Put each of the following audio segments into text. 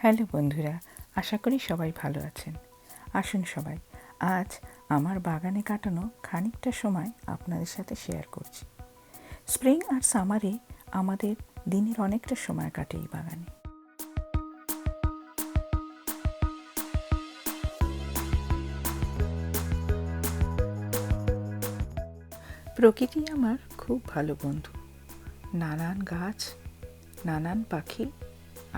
Hello বন্ধুরা, আশা করি সবাই ভালো আছেন। আসুন সবাই, আজ আমার বাগানে কাটানো খানিকটা সময় আপনাদের সাথে শেয়ার করছি। স্প্রিং আর সামারে আমাদের দিনের অনেকটা সময় কাটে এই বাগানে। প্রকৃতি আমার খুব ভালো বন্ধু। নানান গাছ, নানান পাখি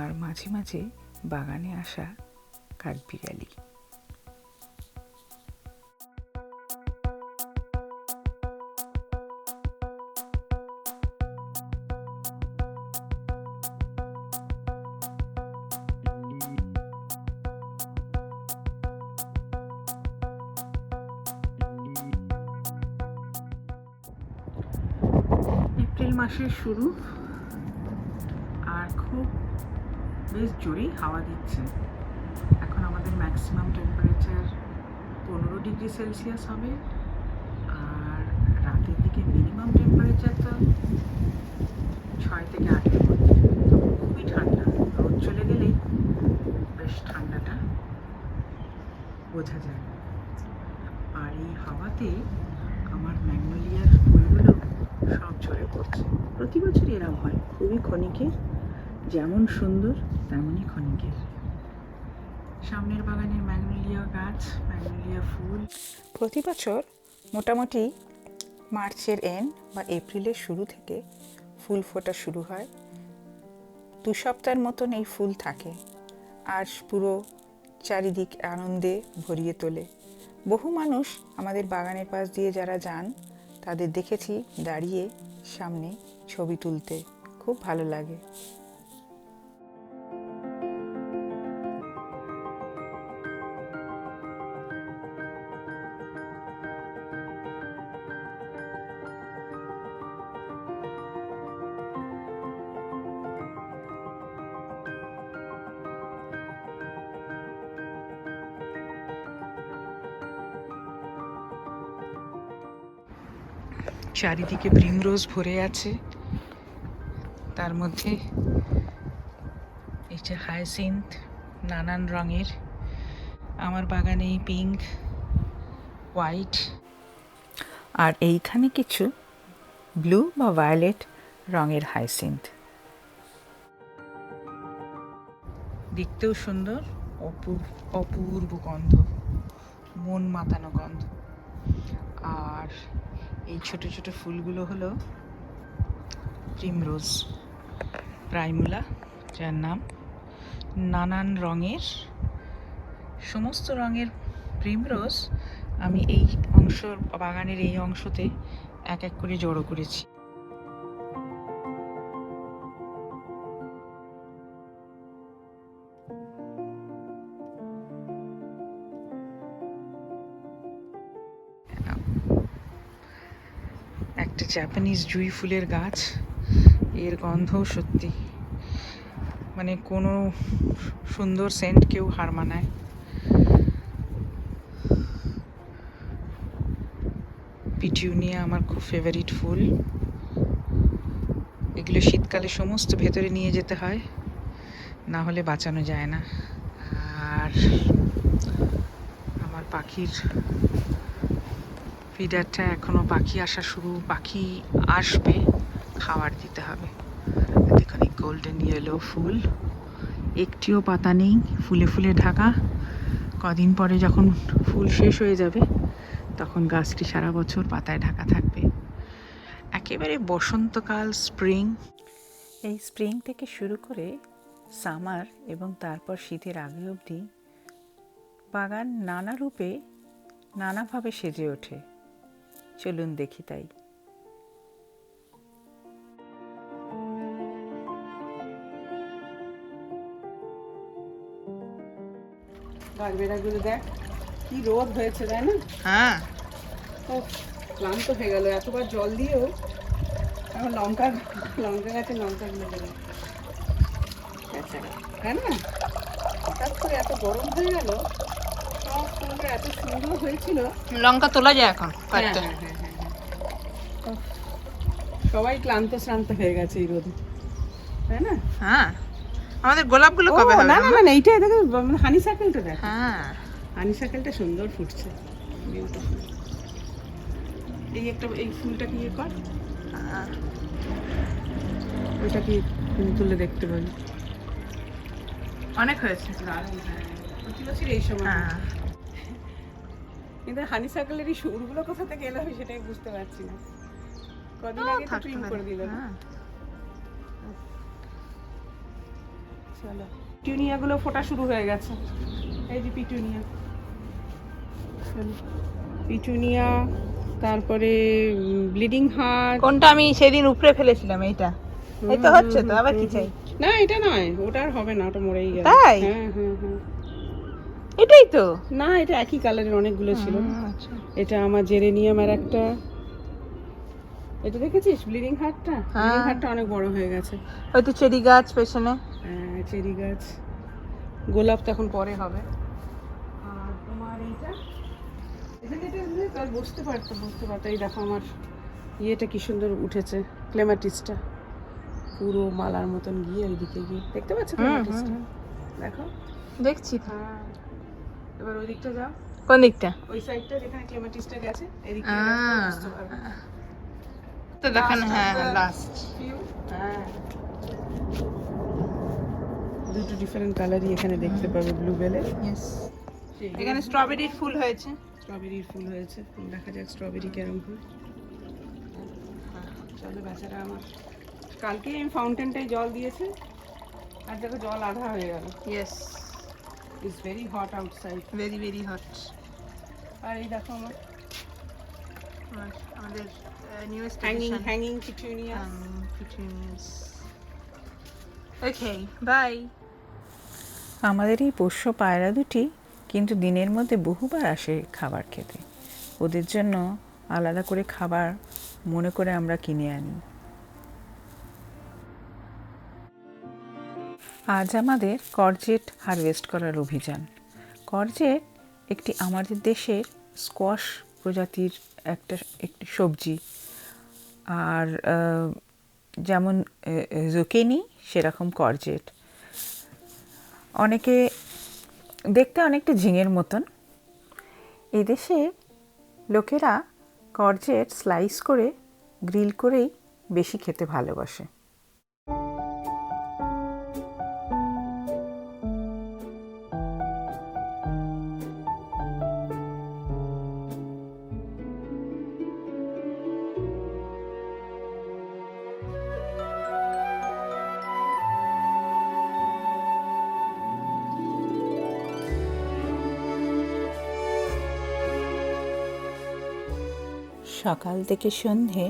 আর মাঝে মাঝে বাগানে আসা কাঠবিড়ালি। এপ্রিল মাসের শুরু আর খুব বেশ জোরেই হাওয়া দিচ্ছে। এখন আমাদের ম্যাক্সিমাম টেম্পারেচার 15 ডিগ্রি সেলসিয়াস হবে, আর রাতের দিকে মিনিমাম টেম্পারেচার তো 6 থেকে 8-এর মধ্যে। তখন খুবই ঠান্ডা, রোদ চলে গেলেই বেশ ঠান্ডাটা বোঝা যায়। আর এই হাওয়াতে আমার ম্যাগনোলিয়ার ফুলগুলো সব ঝরে পড়ছে। প্রতি বছরই এরম হয়, খুবই ক্ষণিকের, যেমন সুন্দর তেমনই ক্ষণিকের। সামনের বাগানের ম্যাগনোলিয়া গাছ, ম্যাগনোলিয়া ফুল প্রতি বছর মোটামুটি মার্চের এন্ড বা এপ্রিলের শুরু থেকে ফুল ফোটা শুরু হয়। 2 সপ্তাহের মতন এই ফুল থাকে আর পুরো চারিদিক আনন্দে ভরিয়ে তোলে। বহু মানুষ আমাদের বাগানের পাশ দিয়ে যারা যান তাদের দেখেছি দাঁড়িয়ে সামনে ছবি তুলতে, খুব ভালো লাগে। চারিদিকে প্রিমরোজ ভরে আছে, তার মধ্যে এই যে হায়াসিন্থ নানান রঙের। আমার বাগানে পিঙ্ক, হোয়াইট আর এইখানে কিছু ব্লু বা ভায়োলেট রঙের হায়াসিন্থ। দেখতেও সুন্দর, অপূর্ব গন্ধ, মন মাতানো গন্ধ। আর এই ছোট ছোট ফুলগুলো হলো প্রিমরোজ, প্রাইমুলা যার নাম। নানান রঙের, সমস্ত রঙের প্রিমরোজ আমি এই অংশ, বাগানের এই অংশতে এক এক করে জড়ো করেছি। একটা জাপানিজ জুঁই ফুলের গাছ, এর গন্ধ সত্যি মানে কোনো সুন্দর সেন্ট কেউ হার মানায়। পিটিউনিয়া আমার খুব ফেভারিট ফুল। এগুলো শীতকালে সমস্ত ভেতরে নিয়ে যেতে হয়, না হলে বাঁচানো যায় না। আর আমার পাখির ফিডারটা এখনো পাখি আসবে, খাবার দিতে হবে। দেখুন এই গোল্ডেন ইয়েলো ফুল, একটিও পাতা নেই, ফুলে ফুলে ঢাকা। কদিন পরে যখন ফুল শেষ হয়ে যাবে তখন গাছটি সারা বছর পাতায় ঢাকা থাকবে। একেবারে বসন্তকাল, স্প্রিং। এই স্প্রিং থেকে শুরু করে সামার এবং তারপর শীতের আগে অবধি বাগান নানা রূপে নানাভাবে সেজে ওঠে। চলুন দেখি তাই। বারবেরাগুলো দেখ কি রোদ হয়েছে, তাই না? হ্যাঁ, ও ক্লান্ত হয়ে গেল এতবার জল দিয়েও। এখন লঙ্কা গাছে লঙ্কাগুলো দেবে, তাই না? হঠাৎ করে এত গরম হয়ে গেল, সব ফুলগুলো এত সুন্দর হয়েছিল। লঙ্কা তোলা যায় এখন কাটতে। হ্যাঁ, সবাই ক্লান্ত শ্রান্ত হয়ে গেছে এই রোদে, তাই না? হ্যাঁ, আমাদের গোলাপগুলো কবে হবে? না না না না, এইটা দেখো, হানি সার্কেলটা দেখো, হ্যাঁ হানি সার্কেলটা সুন্দর ফুটছে, বিউটিফুল। এই একটা, এই ফুলটা কি ইয়ে কর, ওইটা কি তুলে দেখতে পাবি। অনেক হয়েছে। দারুণ, হ্যাঁ, প্রতি বছর এই সময়। হ্যাঁ কিন্তু হানি সার্কেলের এই শুরুগুলো কোথা থেকে এলো আমি সেটাই বুঝতে পারছি না। কদিন আগে তো ট্রিম করে দিল। হ্যাঁ। চলো, পিটুনিয়া গুলো ফোটা শুরু হয়ে গেছে। এই যে পিটুনিয়া, পিটুনিয়া, তারপরে ব্লিডিং হার্ট। কোনটা আমি সেদিন উপরে ফেলেছিলাম, এইটা এই তো হচ্ছে তো, আবার কি চাই? না এটা নয়, ওটা আর হবে না, ওটা মরেই গেল। তাই? হ্যাঁ হ্যাঁ হ্যাঁ, এটাই তো। না এটা একই কালারের অনেকগুলো ছিল। আচ্ছা। এটা আমার জেরেনিয়াম, আর একটা, এটা দেখেছিস ব্লিডিং হার্টটা? ব্লিডিং হার্টটা অনেক বড় হয়ে গেছে। ওই তো চেরি গাছ পেছনে। হ্যাঁ চেরি গাছ। গোলাপ তো এখন পরে হবে। আর তোমার এইটা, এটা বুঝতে পারতো। এই দেখো আমার ইয়েটা কি সুন্দর উঠেছে, ক্লেমাটিসটা পুরো মালার মতন গিয়ে ওইদিকে গিয়ে, দেখতে পাচ্ছ ক্লেমাটিসটা? দেখো, দেখছি। হ্যাঁ। এবার ওই দিকটা যাও, কোন দিকটা? ওই সাইডটা যেখানে ক্লেমাটিসটা গেছে, এদিকে বুঝতে পারবে। তো দেখানো, হ্যাঁ লাস্ট। হ্যাঁ, দুটো ডিফারেন্ট কালারই এখানে দেখতে পাবে, ব্লু বেলে। ইয়েস। এখানে স্ট্রবেরির ফুল হয়েছে। স্ট্রবেরির ফুল হয়েছে, দেখা যাক স্ট্রবেরি কেরম হয়। চলো, বেচারা আমার কালকে আমি ফাউন্টেনটায় জল দিয়েছে, আর দেখো জল আধা হয়ে গেল। Yes, it's very hot outside, very very hot. আর এই দেখো আমার আমাদের newest hanging petunia. Okay, bye. আমাদের এই পোষ্য পায়রা দুটি কিন্তু দিনের মধ্যে বহুবার আসে খাবার খেতে। ওদের জন্য আলাদা করে খাবার মনে করে আমরা কিনে আনি। আজ আমাদের করজেট হারভেস্ট করার অভিযান। করজেট একটি আমাদের দেশের স্কোয়াশ প্রজাতির একটি সবজি। আর যেমন জুকিনি সেরকম করজেট। অনেকে দেখতে অনেকটা ঝিঙের মতন। এদেশে লোকেরা করজেট স্লাইস করে গ্রিল করেই বেশি খেতে ভালোবাসে। সকাল থেকে সন্ধে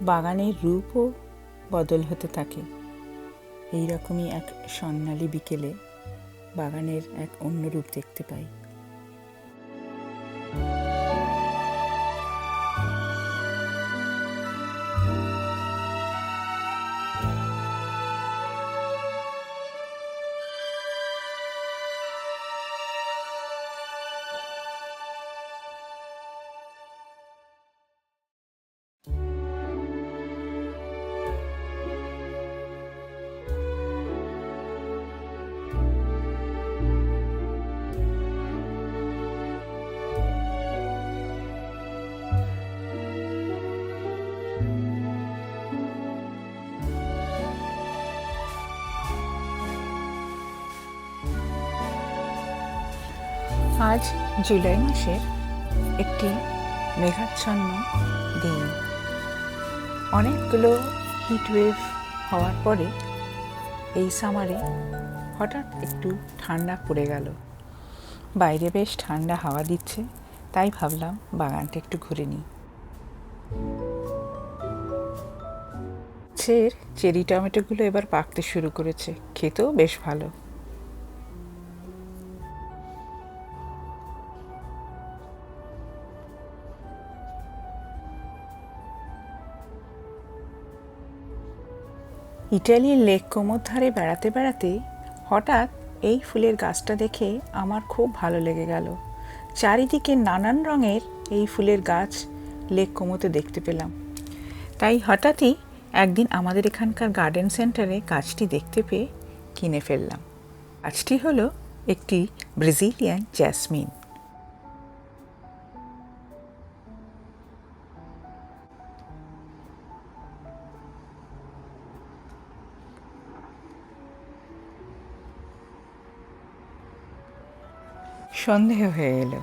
বাগানের রূপও বদল হতে থাকে। এই রকমই এক স্বর্ণালী বিকেলে বাগানের এক অন্য রূপ দেখতে পাই। আজ জুলাই মাসের একটি মেঘাচ্ছন্ন দিন। অনেকগুলো হিটওয়েভ হওয়ার পরে এই সামারে হঠাৎ একটু ঠান্ডা পড়ে গেল। বাইরে বেশ ঠান্ডা হাওয়া দিচ্ছে, তাই ভাবলাম বাগানটা একটু ঘুরে নিই। চেরি টমেটোগুলো এবার পাকতে শুরু করেছে, খেতেও বেশ ভালো। ইটালির লেক কোমোর ধারে বেড়াতে বেড়াতে হঠাৎ এই ফুলের গাছটা দেখে আমার খুব ভালো লেগে গেল। চারিদিকে নানান রঙের এই ফুলের গাছ লেক কোমোতে দেখতে পেলাম। তাই হঠাৎই একদিন আমাদের এখানকার গার্ডেন সেন্টারে গাছটি দেখতে পেয়ে কিনে ফেললাম। গাছটি হলো একটি ব্রাজিলিয়ান জ্যাসমিন। সন্ধে হয়ে এলো।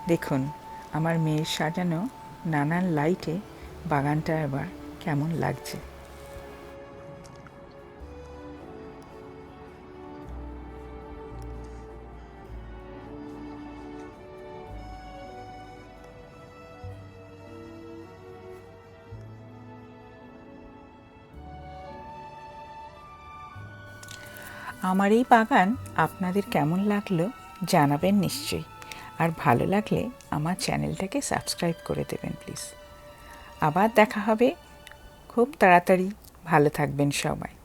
দেখুন আমার মেয়ের সাজানো নানান লাইটে বাগানটা এবার কেমন লাগছে। আমার এই বাগান আপনাদের কেমন লাগলো জানাবেন নিশ্চয়ই। আর ভালো লাগলে আমার চ্যানেলটাকে সাবস্ক্রাইব করে দেবেন প্লিজ। আবার দেখা হবে খুব তাড়াতাড়ি। ভালো থাকবেন সবাই।